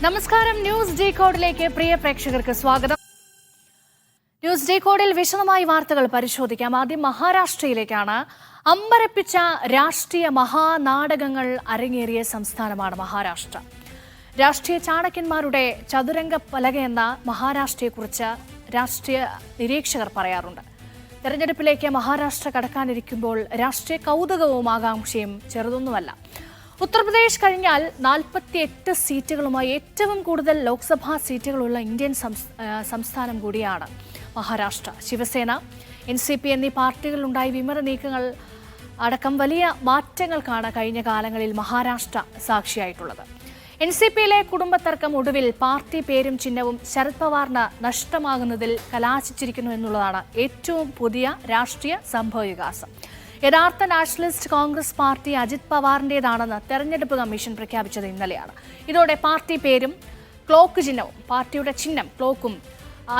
നമസ്കാരം. News day കോഡിലേക്ക് പ്രിയ പ്രേക്ഷകർക്ക് സ്വാഗതം. ന്യൂസ് ഡേ കോഡിൽ വിശദമായി വാർത്തകൾ പരിശോധിക്കാം. ആദ്യം മഹാരാഷ്ട്രയിലേക്കാണ്. അമ്പരപ്പിച്ച രാഷ്ട്രീയ മഹാനാടകങ്ങൾ അരങ്ങേറിയ സംസ്ഥാനമാണ് മഹാരാഷ്ട്ര. രാഷ്ട്രീയ ചാണക്യന്മാരുടെ ചതുരംഗ പലകയെന്ന മഹാരാഷ്ട്രയെക്കുറിച്ച് രാഷ്ട്രീയ നിരീക്ഷകർ പറയാറുണ്ട്. തെരഞ്ഞെടുപ്പിലേക്ക് മഹാരാഷ്ട്ര കടക്കാനിരിക്കുമ്പോൾ രാഷ്ട്രീയ കൗതുകവും ആകാംക്ഷയും ചെറുതൊന്നുമല്ല. ഉത്തർപ്രദേശ് കഴിഞ്ഞാൽ 48 സീറ്റുകളുമായി ഏറ്റവും കൂടുതൽ ലോക്സഭാ സീറ്റുകളുള്ള ഇന്ത്യൻ സംസ്ഥാനം കൂടിയാണ് മഹാരാഷ്ട്ര. ശിവസേന, NCP എന്നീ പാർട്ടികളുണ്ടായി വിമത നീക്കങ്ങൾ അടക്കം വലിയ മാറ്റങ്ങൾക്കാണ് കഴിഞ്ഞ കാലങ്ങളിൽ മഹാരാഷ്ട്ര സാക്ഷിയായിട്ടുള്ളത്. NCPയിലെ കുടുംബത്തർക്കം ഒടുവിൽ പാർട്ടി പേരും ചിഹ്നവും ശരത് പവാറിന് നഷ്ടമാകുന്നതിൽ കലാശിച്ചിരിക്കുന്നു എന്നുള്ളതാണ് ഏറ്റവും പുതിയ രാഷ്ട്രീയ സംഭവവികാസം. യഥാർത്ഥ നാഷണലിസ്റ്റ് കോൺഗ്രസ് പാർട്ടി അജിത് പവാറിൻ്റെതാണെന്ന് തെരഞ്ഞെടുപ്പ് കമ്മീഷൻ പ്രഖ്യാപിച്ചത് ഇന്നലെയാണ്. ഇതോടെ പാർട്ടി പേരും ക്ലോക്ക് ചിഹ്നവും പാർട്ടിയുടെ ചിഹ്നം ക്ലോക്കും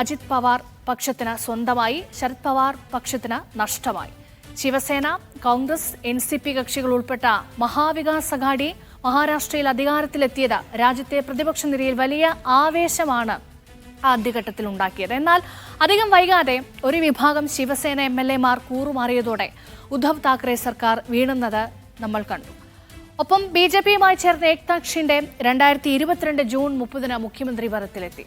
അജിത് പവാർ പക്ഷത്തിന് സ്വന്തമായി, ശരത് പവാർ പക്ഷത്തിന് നഷ്ടമായി. ശിവസേന, കോൺഗ്രസ്, NCP കക്ഷികൾ ഉൾപ്പെട്ട മഹാവികാസ് അഘാഡി മഹാരാഷ്ട്രയിൽ അധികാരത്തിലെത്തിയത് രാജ്യത്തെ പ്രതിപക്ഷ നിരയിൽ വലിയ ആവേശമാണ് ആദ്യഘട്ടത്തിൽ ഉണ്ടാക്കിയത്. എന്നാൽ അധികം വൈകാതെ ഒരു വിഭാഗം ശിവസേന MLA-മാർ കൂറുമാറിയതോടെ ഉദ്ധവ് താക്കറെ സർക്കാർ വീണുന്നത് നമ്മൾ കണ്ടു. ഒപ്പം BJPയുമായി ചേർന്ന ഏക്നാഥ് ഷിൻഡെ 2022 ജൂൺ 30 മുഖ്യമന്ത്രി പദത്തിലെത്തി.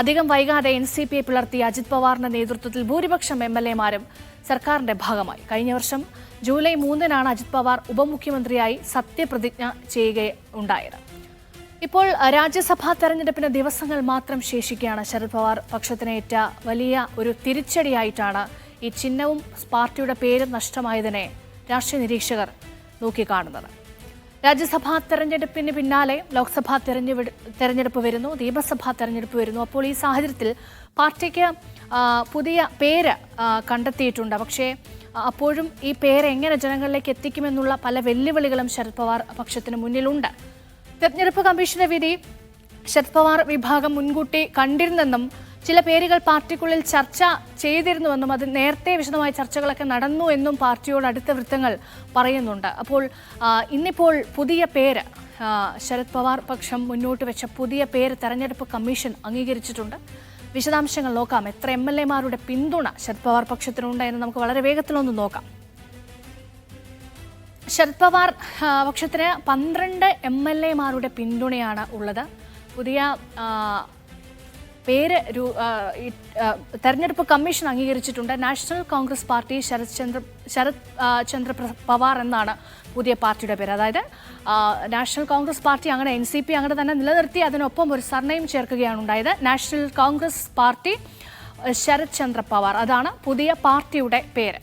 അധികം വൈകാതെ NCPയെ പിളർത്തിയ അജിത് പവാറിന്റെ നേതൃത്വത്തിൽ ഭൂരിപക്ഷം MLA-മാരും സർക്കാരിന്റെ ഭാഗമായി. കഴിഞ്ഞ വർഷം ജൂലൈ 3 അജിത് പവാർ ഉപമുഖ്യമന്ത്രിയായി സത്യപ്രതിജ്ഞ ചെയ്യുകയുണ്ടായത്. ഇപ്പോൾ രാജ്യസഭാ തെരഞ്ഞെടുപ്പിന് ദിവസങ്ങൾ മാത്രം ശേഷിക്കുകയാണ്. ശരത് പവാർ പക്ഷത്തിനേറ്റ വലിയ ഒരു തിരിച്ചടിയായിട്ടാണ് ഈ ചിഹ്നവും പാർട്ടിയുടെ പേരും നഷ്ടമായതിനെ രാഷ്ട്രീയ നിരീക്ഷകർ നോക്കിക്കാണുന്നത്. രാജ്യസഭാ തെരഞ്ഞെടുപ്പിന് പിന്നാലെ ലോക്സഭാ തെരഞ്ഞെടുപ്പ് വരുന്നു, നിയമസഭാ തെരഞ്ഞെടുപ്പ് വരുന്നു. അപ്പോൾ ഈ സാഹചര്യത്തിൽ പാർട്ടിക്ക് പുതിയ പേര് കണ്ടെത്തിയിട്ടുണ്ട്. പക്ഷേ അപ്പോഴും ഈ പേര് എങ്ങനെ ജനങ്ങളിലേക്ക് എത്തിക്കുമെന്നുള്ള പല വെല്ലുവിളികളും ശരത് പവാർ പക്ഷത്തിന് മുന്നിലുണ്ട്. തെരഞ്ഞെടുപ്പ് കമ്മീഷന്റെ വിധി ശരത് പവാർ വിഭാഗം മുൻകൂട്ടി കണ്ടിരുന്നെന്നും ചില പേരുകൾ പാർട്ടിക്കുള്ളിൽ ചർച്ച ചെയ്തിരുന്നുവെന്നും അത് നേരത്തെ വിശദമായ ചർച്ചകളൊക്കെ നടന്നു എന്നും പാർട്ടിയോട് അടുത്ത വൃത്തങ്ങൾ പറയുന്നുണ്ട്. അപ്പോൾ ഇന്നിപ്പോൾ പുതിയ പേര് ശരത് പവാർ പക്ഷം മുന്നോട്ട് വെച്ച പുതിയ പേര് തെരഞ്ഞെടുപ്പ് കമ്മീഷൻ അംഗീകരിച്ചിട്ടുണ്ട്. വിശദാംശങ്ങൾ നോക്കാം. എത്ര MLA-മാരുടെ പിന്തുണ ശരത് പവാർ പക്ഷത്തിനുണ്ട് എന്ന് നമുക്ക് വളരെ വേഗത്തിലൊന്ന് നോക്കാം. ശരത് പവാർ പക്ഷത്തിന് 12 MLA-മാരുടെ പിന്തുണയാണ് ഉള്ളത്. പുതിയ പേര് തെരഞ്ഞെടുപ്പ് കമ്മീഷൻ അംഗീകരിച്ചിട്ടുണ്ട്. നാഷണൽ കോൺഗ്രസ് പാർട്ടി ശരത് ചന്ദ്ര പവാർ എന്നാണ് പുതിയ പാർട്ടിയുടെ പേര്. അതായത് നാഷണൽ കോൺഗ്രസ് പാർട്ടി അങ്ങനെ NCP അങ്ങനെ തന്നെ നിലനിർത്തി അതിനൊപ്പം ഒരു സർനെയിം ചേർക്കുകയാണ് ഉണ്ടായത്. നാഷണൽ കോൺഗ്രസ് പാർട്ടി ശരത് ചന്ദ്ര പവാർ, അതാണ് പുതിയ പാർട്ടിയുടെ പേര്.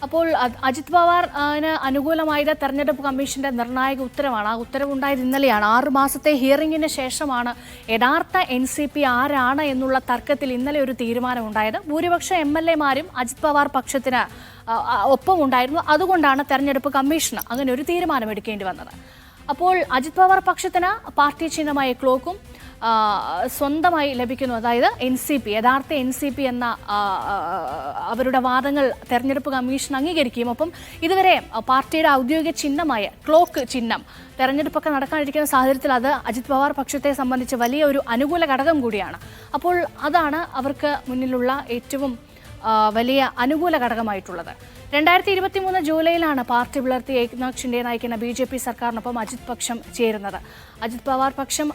അപ്പോൾ അജിത് പവാറിന് അനുകൂലമായത് തെരഞ്ഞെടുപ്പ് കമ്മീഷന്റെ നിർണായക ഉത്തരവാണ്. ആ ഉത്തരവുണ്ടായത് ഇന്നലെയാണ്. 6 മാസത്തെ ഹിയറിംഗിന് ശേഷമാണ് യഥാർത്ഥ NCP ആരാണ് എന്നുള്ള തർക്കത്തിൽ ഇന്നലെ ഒരു തീരുമാനമുണ്ടായത്. ഭൂരിപക്ഷം MLA-മാരും അജിത് പവാർ പക്ഷത്തിന് ഒപ്പമുണ്ടായിരുന്നു. അതുകൊണ്ടാണ് തെരഞ്ഞെടുപ്പ് കമ്മീഷന് അങ്ങനെ ഒരു തീരുമാനമെടുക്കേണ്ടി വന്നത്. അപ്പോൾ അജിത് പവാർ പക്ഷത്തിന് പാർട്ടി ചിഹ്നമായ ക്ലോക്കും സ്വന്തമായി ലഭിക്കുന്നു. അതായത് NCP, യഥാർത്ഥ NCP എന്ന അവരുടെ വാദങ്ങൾ തെരഞ്ഞെടുപ്പ് കമ്മീഷൻ അംഗീകരിക്കുകയും ഒപ്പം ഇതുവരെ പാർട്ടിയുടെ ഔദ്യോഗിക ചിഹ്നമായ ക്ലോക്ക് ചിഹ്നം തെരഞ്ഞെടുപ്പൊക്കെ നടക്കാനിരിക്കുന്ന സാഹചര്യത്തിൽ അത് അജിത് പവാർ പക്ഷത്തെ സംബന്ധിച്ച് വലിയ ഒരു അനുകൂല ഘടകം കൂടിയാണ്. അപ്പോൾ അതാണ് അവർക്ക് മുന്നിലുള്ള ഏറ്റവും വലിയ അനുകൂല ഘടകമായിട്ടുള്ളത്. 2023 ജൂലൈയിലാണ് പാർട്ടി പിളർത്തി ഏക്നാഥ് ഷിൻഡെ നയിക്കുന്ന BJP സർക്കാരിനൊപ്പം അജിത് പക്ഷം ചേരുന്നത്. അജിത് പവാർ പക്ഷം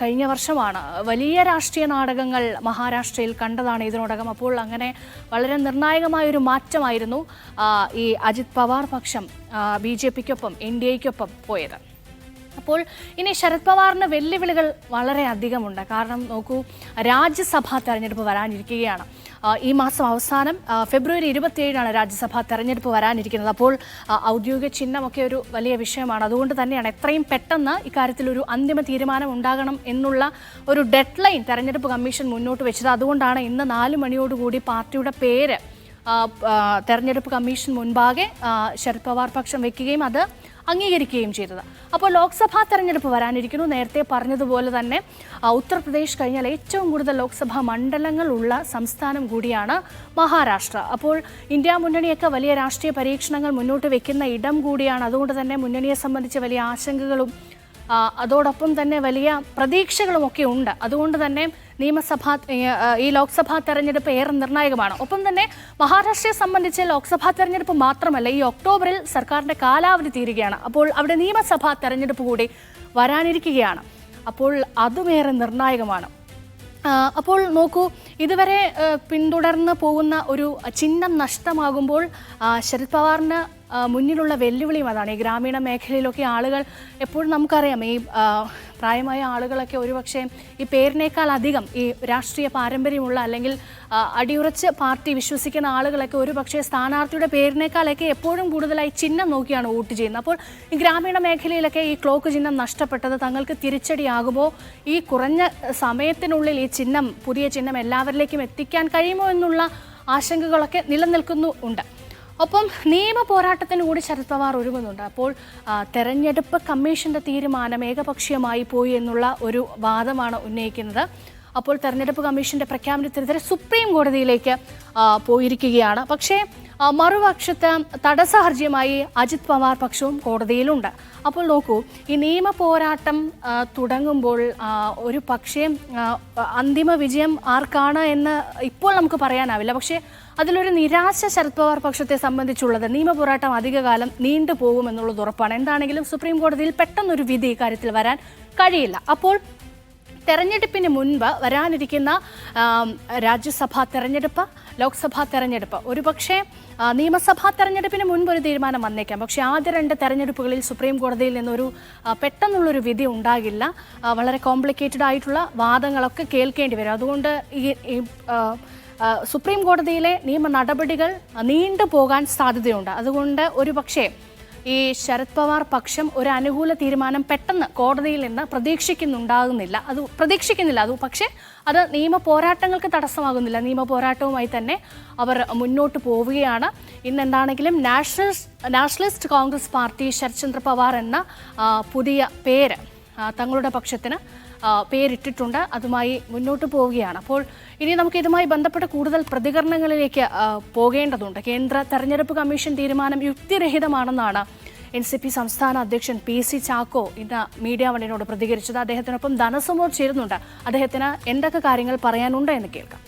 കഴിഞ്ഞ വർഷമാണ് വലിയ രാഷ്ട്രീയ നാടകങ്ങൾ മഹാരാഷ്ട്രയിൽ കണ്ടതാണ് ഇതിനോടകം. അപ്പോൾ അങ്ങനെ വളരെ നിർണായകമായൊരു മാറ്റമായിരുന്നു ഈ അജിത് പവാർ പക്ഷം BJPക്കൊപ്പം NDAയ്ക്കൊപ്പം പോയത്. അപ്പോൾ ഇനി ശരത് പവാറിന് വെല്ലുവിളികൾ വളരെ അധികമുണ്ട്. കാരണം നോക്കൂ, രാജ്യസഭാ തെരഞ്ഞെടുപ്പ് വരാനിരിക്കുകയാണ്. ഈ മാസം അവസാനം ഫെബ്രുവരി 27 രാജ്യസഭാ തെരഞ്ഞെടുപ്പ് വരാനിരിക്കുന്നത്. അപ്പോൾ ഔദ്യോഗിക ചിഹ്നമൊക്കെ ഒരു വലിയ വിഷയമാണ്. അതുകൊണ്ട് തന്നെയാണ് എത്രയും പെട്ടെന്ന് ഇക്കാര്യത്തിൽ ഒരു അന്തിമ തീരുമാനം ഉണ്ടാകണം എന്നുള്ള ഒരു ഡെഡ് ലൈൻ തെരഞ്ഞെടുപ്പ് കമ്മീഷൻ മുന്നോട്ട് വെച്ചത്. അതുകൊണ്ടാണ് ഇന്ന് 4 മണിയോടുകൂടി പാർട്ടിയുടെ പേര് തെരഞ്ഞെടുപ്പ് കമ്മീഷൻ മുൻപാകെ ശരത് പവാർ പക്ഷം വെക്കുകയും അത് അംഗീകരിക്കുകയും ചെയ്തത്. അപ്പോൾ ലോക്സഭാ തെരഞ്ഞെടുപ്പ് വരാനിരിക്കുന്നു. നേരത്തെ പറഞ്ഞതുപോലെ തന്നെ ഉത്തർപ്രദേശ് കഴിഞ്ഞാൽ ഏറ്റവും കൂടുതൽ ലോക്സഭാ മണ്ഡലങ്ങൾ ഉള്ള സംസ്ഥാനം കൂടിയാണ് മഹാരാഷ്ട്ര. അപ്പോൾ ഇന്ത്യ മുന്നണിയൊക്കെ വലിയ രാഷ്ട്രീയ പരീക്ഷണങ്ങൾ മുന്നോട്ട് വെക്കുന്ന ഇടം കൂടിയാണ്. അതുകൊണ്ട് തന്നെ മുന്നണിയെ സംബന്ധിച്ച് വലിയ ആശങ്കകളും അതോടൊപ്പം തന്നെ വലിയ പ്രതീക്ഷകളുമൊക്കെ ഉണ്ട്. അതുകൊണ്ട് തന്നെ ഈ ലോക്സഭാ തെരഞ്ഞെടുപ്പ് ഏറെ നിർണായകമാണ്. ഒപ്പം തന്നെ മഹാരാഷ്ട്രയെ സംബന്ധിച്ച് ലോക്സഭാ തെരഞ്ഞെടുപ്പ് മാത്രമല്ല, ഈ ഒക്ടോബറിൽ സർക്കാരിന്റെ കാലാവധി തീരുകയാണ്. അപ്പോൾ അവിടെ നിയമസഭാ തെരഞ്ഞെടുപ്പ് കൂടി വരാനിരിക്കുകയാണ്. അപ്പോൾ അതുമേറെ നിർണായകമാണ്. അപ്പോൾ നോക്കൂ, ഇതുവരെ പിന്തുടർന്ന് പോകുന്ന ഒരു ചിഹ്നം നഷ്ടമാകുമ്പോൾ ശരത് പവാറിന് മുന്നിലുള്ള വെല്ലുവിളിയും അതാണ്. ഈ ഗ്രാമീണ മേഖലയിലൊക്കെ ആളുകൾ എപ്പോഴും നമുക്കറിയാം, ഈ പ്രായമായ ആളുകളൊക്കെ ഒരുപക്ഷെ ഈ പേരിനേക്കാൾ അധികം ഈ രാഷ്ട്രീയ പാരമ്പര്യമുള്ള അല്ലെങ്കിൽ അടിയുറച്ച് പാർട്ടി വിശ്വസിക്കുന്ന ആളുകളൊക്കെ ഒരുപക്ഷെ സ്ഥാനാർത്ഥിയുടെ പേരിനേക്കാളൊക്കെ എപ്പോഴും കൂടുതലായി ചിഹ്നം നോക്കിയാണ് വോട്ട് ചെയ്യുന്നത്. അപ്പോൾ ഈ ഗ്രാമീണ മേഖലയിലൊക്കെ ഈ ക്ലോക്ക് ചിഹ്നം നഷ്ടപ്പെട്ടത് തങ്ങൾക്ക് തിരിച്ചടിയാകുമോ, ഈ കുറഞ്ഞ സമയത്തിനുള്ളിൽ ഈ ചിഹ്നം, പുതിയ ചിഹ്നം എല്ലാവരിലേക്കും എത്തിക്കാൻ കഴിയുമോ എന്നുള്ള ആശങ്കകളൊക്കെ നിലനിൽക്കുന്നുണ്ട്. ഒപ്പം നിയമ പോരാട്ടത്തിന് കൂടി ശരത് പവാർ ഒരുങ്ങുന്നുണ്ട്. അപ്പോൾ തെരഞ്ഞെടുപ്പ് കമ്മീഷന്റെ തീരുമാനം ഏകപക്ഷീയമായി പോയി എന്നുള്ള ഒരു വാദമാണ് ഉന്നയിക്കുന്നത്. അപ്പോൾ തെരഞ്ഞെടുപ്പ് കമ്മീഷന്റെ പ്രഖ്യാപനത്തിനെതിരെ സുപ്രീം കോടതിയിലേക്ക് പോയിരിക്കുകയാണ്. പക്ഷേ മറുപക്ഷത്ത് തടസ്സ ഹർജിയുമായി അജിത് പവാർ പക്ഷവും കോടതിയിലുണ്ട്. അപ്പോൾ നോക്കൂ, ഈ നിയമ പോരാട്ടം തുടങ്ങുമ്പോൾ ഒരു പക്ഷേ അന്തിമ വിജയം ആർക്കാണ് എന്ന് ഇപ്പോൾ നമുക്ക് പറയാനാവില്ല. പക്ഷേ അതിലൊരു നിരാശ ശരത് പവാർ പക്ഷത്തെ സംബന്ധിച്ചുള്ളത്, നിയമ പോരാട്ടം അധികകാലം നീണ്ടുപോകുമെന്നുള്ളത് ഉറപ്പാണ്. എന്താണെങ്കിലും സുപ്രീം കോടതിയിൽ പെട്ടെന്നൊരു വിധി ഇക്കാര്യത്തിൽ വരാൻ കഴിയില്ല. അപ്പോൾ തെരഞ്ഞെടുപ്പിന് മുൻപ് വരാനിരിക്കുന്ന രാജ്യസഭാ തെരഞ്ഞെടുപ്പ്, ലോക്സഭാ തെരഞ്ഞെടുപ്പ്, ഒരുപക്ഷെ നിയമസഭാ തെരഞ്ഞെടുപ്പിന് മുൻപ് ഒരു തീരുമാനം വന്നേക്കാം. പക്ഷേ ആദ്യ 2 തെരഞ്ഞെടുപ്പുകളിൽ സുപ്രീം കോടതിയിൽ നിന്നൊരു പെട്ടെന്നുള്ളൊരു വിധി ഉണ്ടാകില്ല. വളരെ കോംപ്ലിക്കേറ്റഡ് ആയിട്ടുള്ള വാദങ്ങളൊക്കെ കേൾക്കേണ്ടി വരും. അതുകൊണ്ട് ഈ സുപ്രീം കോടതിയിലെ നിയമ നടപടികൾ നീണ്ടുപോകാൻ സാധ്യതയുണ്ട്. അതുകൊണ്ട് ഒരുപക്ഷെ ഈ ശരത് പവാർ പക്ഷം ഒരു അനുകൂല തീരുമാനം പെട്ടെന്ന് കോടതിയിൽ നിന്ന് പ്രതീക്ഷിക്കുന്നില്ല. അത് പക്ഷേ അത് നിയമ പോരാട്ടങ്ങൾക്ക് തടസ്സമാകുന്നില്ല. നിയമ പോരാട്ടവുമായി തന്നെ അവർ മുന്നോട്ട് പോവുകയാണ്. ഇന്നെന്താണെങ്കിലും നാഷണലിസ്റ്റ് കോൺഗ്രസ് പാർട്ടി ശരത് ചന്ദ്ര പവാർ എന്ന പുതിയ പേര് തങ്ങളുടെ പക്ഷത്തിന് പേരിട്ടിട്ടുണ്ട്. അതുമായി മുന്നോട്ട് പോവുകയാണ്. അപ്പോൾ ഇനി നമുക്ക് ഇതുമായി ബന്ധപ്പെട്ട കൂടുതൽ പ്രതികരണങ്ങളിലേക്ക് പോകേണ്ടതുണ്ട്. കേന്ദ്ര തെരഞ്ഞെടുപ്പ് കമ്മീഷൻ തീരുമാനം യുക്തിരഹിതമാണെന്നാണ് NCP സംസ്ഥാന അധ്യക്ഷൻ PC ചാക്കോ ഇന്ന് മീഡിയ വണ്ണിനോട് പ്രതികരിച്ചത്. അദ്ദേഹത്തിനൊപ്പം ധനസുമോർ ചേരുന്നുണ്ട്. അദ്ദേഹത്തിന് എന്തൊക്കെ കാര്യങ്ങൾ പറയാനുണ്ട് എന്ന് കേൾക്കാം.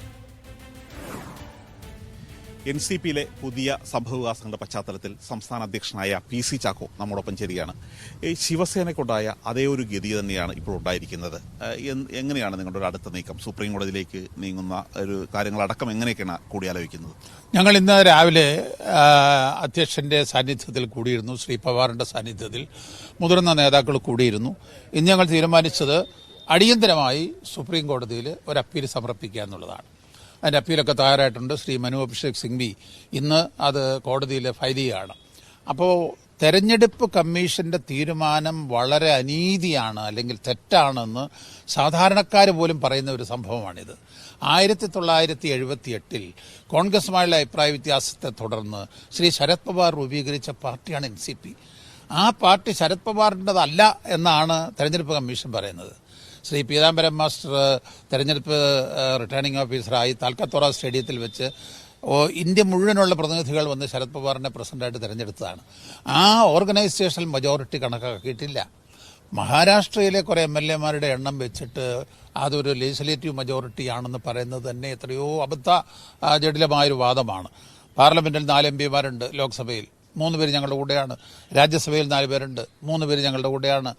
NCPയിലെ പുതിയ സംഭവവികാസങ്ങളുടെ പശ്ചാത്തലത്തിൽ സംസ്ഥാന അധ്യക്ഷനായ PC ചാക്കോ നമ്മോടൊപ്പം ചേരുകയാണ്. ഈ ശിവസേനയ്ക്കുണ്ടായ അതേ ഒരു ഗതി തന്നെയാണ് ഇപ്പോൾ ഉണ്ടായിരിക്കുന്നത്. എങ്ങനെയാണ് നിങ്ങളുടെ ഒരു അടുത്ത നീക്കം? സുപ്രീം കോടതിയിലേക്ക് നീങ്ങുന്ന ഒരു കാര്യങ്ങളടക്കം എങ്ങനെയൊക്കെയാണ് കൂടിയാലോചിക്കുന്നത്? ഞങ്ങൾ ഇന്ന് രാവിലെ അധ്യക്ഷന്റെ സാന്നിധ്യത്തിൽ കൂടിയിരുന്നു. ശ്രീ പവാറിന്റെ സാന്നിധ്യത്തിൽ മുതിർന്ന നേതാക്കൾ കൂടിയിരുന്നു. ഇന്ന് ഞങ്ങൾ തീരുമാനിച്ചത് അടിയന്തരമായി സുപ്രീം കോടതിയിൽ ഒരു അപ്പീൽ സമർപ്പിക്കുക എന്നുള്ളതാണ്. അതിൻ്റെ അപ്പീലൊക്കെ തയ്യാറായിട്ടുണ്ട്. ശ്രീ മനു അഭിഷേക് സിംഗ്വി ഇന്ന് അത് കോടതിയിൽ ഫയൽ ചെയ്യുകയാണ്. അപ്പോൾ തെരഞ്ഞെടുപ്പ് കമ്മീഷന്റെ തീരുമാനം വളരെ അനീതിയാണ്, അല്ലെങ്കിൽ തെറ്റാണെന്ന് സാധാരണക്കാർ പോലും പറയുന്ന ഒരു സംഭവമാണിത്. 1978 കോൺഗ്രസുമായുള്ള അഭിപ്രായ വ്യത്യാസത്തെ തുടർന്ന് ശ്രീ ശരത് പവാർ രൂപീകരിച്ച പാർട്ടിയാണ് NCP. ആ പാർട്ടി ശരത് പവാറിൻ്റെതല്ല എന്നാണ് തെരഞ്ഞെടുപ്പ് കമ്മീഷൻ പറയുന്നത്. ശ്രീ പീതാംബരം മാസ്റ്റർ തെരഞ്ഞെടുപ്പ് റിട്ടേണിംഗ് ഓഫീസറായി താൽക്കത്തോറ സ്റ്റേഡിയത്തിൽ വെച്ച് ഇന്ത്യ മുഴുവനുള്ള പ്രതിനിധികൾ വന്ന് ശരത് പവാറിനെ പ്രസിഡന്റായിട്ട് തെരഞ്ഞെടുത്തതാണ്. ആ ഓർഗനൈസേഷണൽ മജോറിറ്റി കണക്കാക്കിയിട്ടില്ല. മഹാരാഷ്ട്രയിലെ കുറേ MLA-മാരുടെ എണ്ണം വെച്ചിട്ട് അതൊരു ലെജിസ്ലേറ്റീവ് മജോറിറ്റി ആണെന്ന് പറയുന്നത് തന്നെ എത്രയോ ജടിലമായൊരു വാദമാണ്. പാർലമെന്റിൽ 4 MP-മാരുണ്ട്, ലോക്സഭയിൽ 3 പേര് ഞങ്ങളുടെ കൂടെയാണ്, രാജ്യസഭയിൽ 4 പേരുണ്ട്, 3 പേര് ഞങ്ങളുടെ കൂടെയാണ്.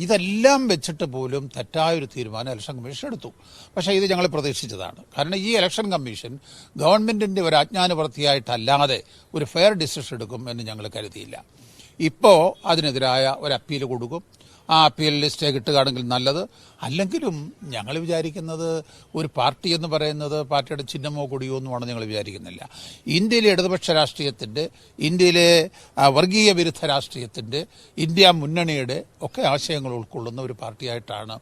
ഇതെല്ലാം വെച്ചിട്ട് പോലും തെറ്റായൊരു തീരുമാനം ഇലക്ഷൻ കമ്മീഷൻ എടുത്തു. പക്ഷേ ഇത് ഞങ്ങൾ പ്രതീക്ഷിച്ചതാണ്. കാരണം ഈ ഇലക്ഷൻ കമ്മീഷൻ ഗവൺമെന്റിന്റെ ഒരു അജ്ഞാനവൃത്തിയായിട്ടല്ലാതെ ഒരു ഫെയർ ഡിസിഷൻ എടുക്കും എന്ന് ഞങ്ങൾ കരുതിയില്ല. ഇപ്പോൾ അതിനെതിരായ ഒരു അപ്പീൽ കൊടുക്കും. ആ അപ്പീലിൽ സ്റ്റേ കിട്ടുകയാണെങ്കിൽ നല്ലത്. അല്ലെങ്കിലും ഞങ്ങൾ വിചാരിക്കുന്നത് ഒരു പാർട്ടി എന്ന് പറയുന്നത് പാർട്ടിയുടെ ചിഹ്നമോ കൊടിയോ ഒന്നുമാണ് ഞങ്ങൾ വിചാരിക്കുന്നില്ല. ഇന്ത്യയിലെ ഇടതുപക്ഷ രാഷ്ട്രീയത്തിൻ്റെ, ഇന്ത്യയിലെ വർഗീയ വിരുദ്ധ രാഷ്ട്രീയത്തിൻ്റെ, ഇന്ത്യ മുന്നണിയുടെ ഒക്കെ ആശയങ്ങൾ ഉൾക്കൊള്ളുന്ന ഒരു പാർട്ടിയായിട്ടാണ്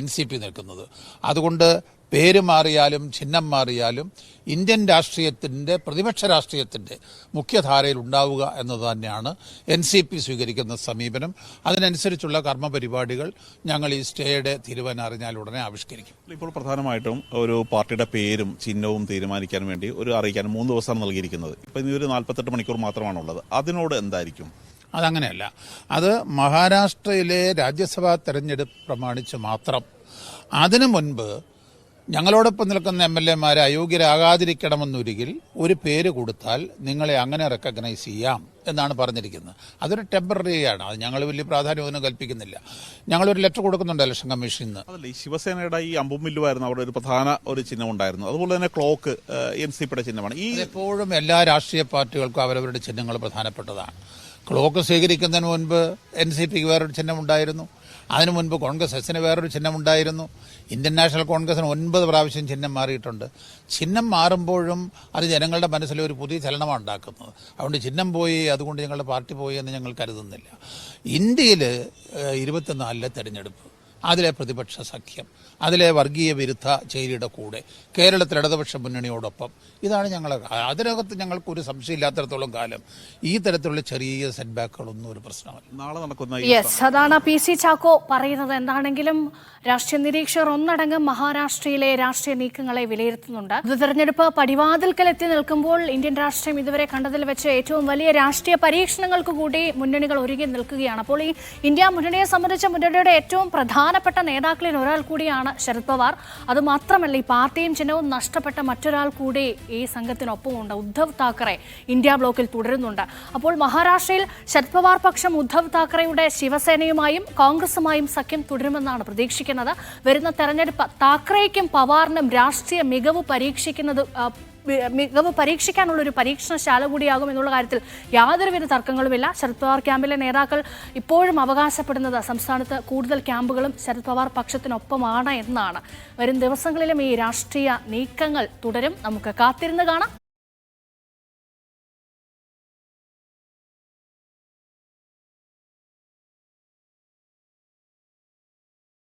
NCP നിൽക്കുന്നത്. അതുകൊണ്ട് പേര് മാറിയാലും ചിഹ്നം മാറിയാലും ഇന്ത്യൻ രാഷ്ട്രീയത്തിൻ്റെ, പ്രതിപക്ഷ രാഷ്ട്രീയത്തിൻ്റെ മുഖ്യധാരയിൽ ഉണ്ടാവുക എന്നത് തന്നെയാണ് NCP സ്വീകരിക്കുന്ന സമീപനം. അതിനനുസരിച്ചുള്ള കർമ്മപരിപാടികൾ ഞങ്ങൾ ഈ സ്റ്റേയുടെ തീരുമാനം അറിഞ്ഞാൽ ഉടനെ ആവിഷ്കരിക്കും. ഇപ്പോൾ പ്രധാനമായിട്ടും ഒരു പാർട്ടിയുടെ പേരും ചിഹ്നവും തീരുമാനിക്കാൻ വേണ്ടി അറിയിക്കാൻ 3 ദിവസമാണ് നൽകിയിരിക്കുന്നത്. ഇപ്പം ഇനി ഒരു 48 മണിക്കൂർ മാത്രമാണുള്ളത്. അതിനോട് എന്തായിരിക്കും? അതങ്ങനെയല്ല. അത് മഹാരാഷ്ട്രയിലെ രാജ്യസഭാ തെരഞ്ഞെടുപ്പ് പ്രമാണിച്ച് മാത്രം. അതിനു മുൻപ് ഞങ്ങളോടൊപ്പം നിൽക്കുന്ന MLA-മാരെ അയോഗ്യരാകാതിരിക്കണമെന്നൊരികിൽ ഒരു പേര് കൊടുത്താൽ നിങ്ങളെ അങ്ങനെ റെക്കഗ്നൈസ് ചെയ്യാം എന്നാണ് പറഞ്ഞിരിക്കുന്നത്. അതൊരു ടെമ്പററി ആണ്. അത് ഞങ്ങൾ വലിയ പ്രാധാന്യമൊന്നും കൽപ്പിക്കുന്നില്ല. ഞങ്ങളൊരു ലെറ്റർ കൊടുക്കുന്നുണ്ട് ഇലക്ഷൻ കമ്മീഷനിൽ നിന്ന്. അതല്ല, ഈ ശിവസേനയുടെ ഈ അമ്പുമില്ലുമായിരുന്നു അവിടെ ഒരു പ്രധാന ഒരു ചിഹ്നം ഉണ്ടായിരുന്നു. അതുപോലെ തന്നെ ക്ലോക്ക് NCPയുടെ ചിഹ്നമാണ്. ഈ എപ്പോഴും എല്ലാ രാഷ്ട്രീയ പാർട്ടികൾക്കും അവരവരുടെ ചിഹ്നങ്ങൾ പ്രധാനപ്പെട്ടതാണ്. ക്ലോക്ക് സ്വീകരിക്കുന്നതിന് മുൻപ് NCPക്ക് വേറൊരു ചിഹ്നം ഉണ്ടായിരുന്നു. അതിനു മുൻപ് കോൺഗ്രസ് എസിന് വേറൊരു ചിഹ്നമുണ്ടായിരുന്നു. ഇന്ത്യൻ നാഷണൽ കോൺഗ്രസിന് 9 പ്രാവശ്യം ചിഹ്നം മാറിയിട്ടുണ്ട്. ചിഹ്നം മാറുമ്പോഴും അത് ജനങ്ങളുടെ മനസ്സിൽ ഒരു പുതിയ ചലനമാണ് ഉണ്ടാക്കുന്നത്. അതുകൊണ്ട് ചിഹ്നം പോയി, അതുകൊണ്ട് ഞങ്ങളുടെ പാർട്ടി പോയി എന്ന് ഞങ്ങൾ കരുതുന്നില്ല. ഇന്ത്യയിൽ 24 തെരഞ്ഞെടുപ്പ്, അതിലെ പ്രതിപക്ഷ സഖ്യം, അതിലെ വർഗീയ വിരുദ്ധ ചേരിയുടെ കൂടെ, കേരളത്തിൽ ഇടതുപക്ഷ മുന്നണിയോടൊപ്പം, ഇതാണ് അതിനകത്ത് ഞങ്ങൾക്ക് ഒരു സംശയമില്ലാത്തിടത്തോളം കാലം ഈ തരത്തിലുള്ള ചെറിയ സെറ്റ് ബാക്കുകളൊന്നും ഒരു പ്രശ്നമല്ല. നാളെ നടക്കുന്ന അതാണ് PC ചാക്കോ പറയുന്നത്. എന്താണെങ്കിലും രാഷ്ട്രീയ നിരീക്ഷകർ ഒന്നടങ്കം മഹാരാഷ്ട്രയിലെ രാഷ്ട്രീയ നീക്കങ്ങളെ വിലയിരുത്തുന്നുണ്ട്. തെരഞ്ഞെടുപ്പ് പടിവാതിൽക്കൽ എത്തി നിൽക്കുമ്പോൾ ഇന്ത്യൻ രാഷ്ട്രീയം ഇതുവരെ കണ്ടതിൽ വെച്ച് ഏറ്റവും വലിയ രാഷ്ട്രീയ പരീക്ഷണങ്ങൾക്ക് കൂടി മുന്നണികൾ ഒരുങ്ങി നിൽക്കുകയാണ്. അപ്പോൾ ഈ ഇന്ത്യ മുന്നണിയെ സംബന്ധിച്ച മുന്നണിയുടെ ഏറ്റവും പ്രധാനപ്പെട്ട നേതാക്കളിൽ ഒരാൾ കൂടിയാണ് ശരത് പവാർ. അതുമാത്രമല്ല, ഈ പാർട്ടിയും ചിഹ്നവും നഷ്ടപ്പെട്ട മറ്റൊരാൾ കൂടി ഈ സംഘത്തിനൊപ്പമുണ്ട്. ഉദ്ധവ് താക്കറെ ഇന്ത്യ ബ്ലോക്കിൽ തുടരുന്നുണ്ട്. അപ്പോൾ മഹാരാഷ്ട്രയിൽ ശരത് പവാർ പക്ഷം ഉദ്ധവ് താക്കറെയുടെ ശിവസേനയുമായും കോൺഗ്രസുമായും സഖ്യം തുടരുമെന്നാണ് പ്രതീക്ഷിക്കുന്നത്. വരുന്ന തെരഞ്ഞെടുപ്പ് താക്കറേക്കും പവാറിനും രാഷ്ട്രീയ മികവ് പരീക്ഷിക്കാനുള്ള ഒരു പരീക്ഷണശാല കൂടിയാകും എന്നുള്ള കാര്യത്തിൽ യാതൊരുവിധ തർക്കങ്ങളുമില്ല. ശരത് പവാർ ക്യാമ്പിലെ നേതാക്കൾ ഇപ്പോഴും അവകാശപ്പെടുന്നത് സംസ്ഥാനത്ത് കൂടുതൽ ക്യാമ്പുകളും ശരത് പവാർ പക്ഷത്തിനൊപ്പമാണ് എന്നാണ്. വരും ദിവസങ്ങളിലും ഈ രാഷ്ട്രീയ നീക്കങ്ങൾ തുടരും. നമുക്ക് കാത്തിരുന്ന് കാണാം.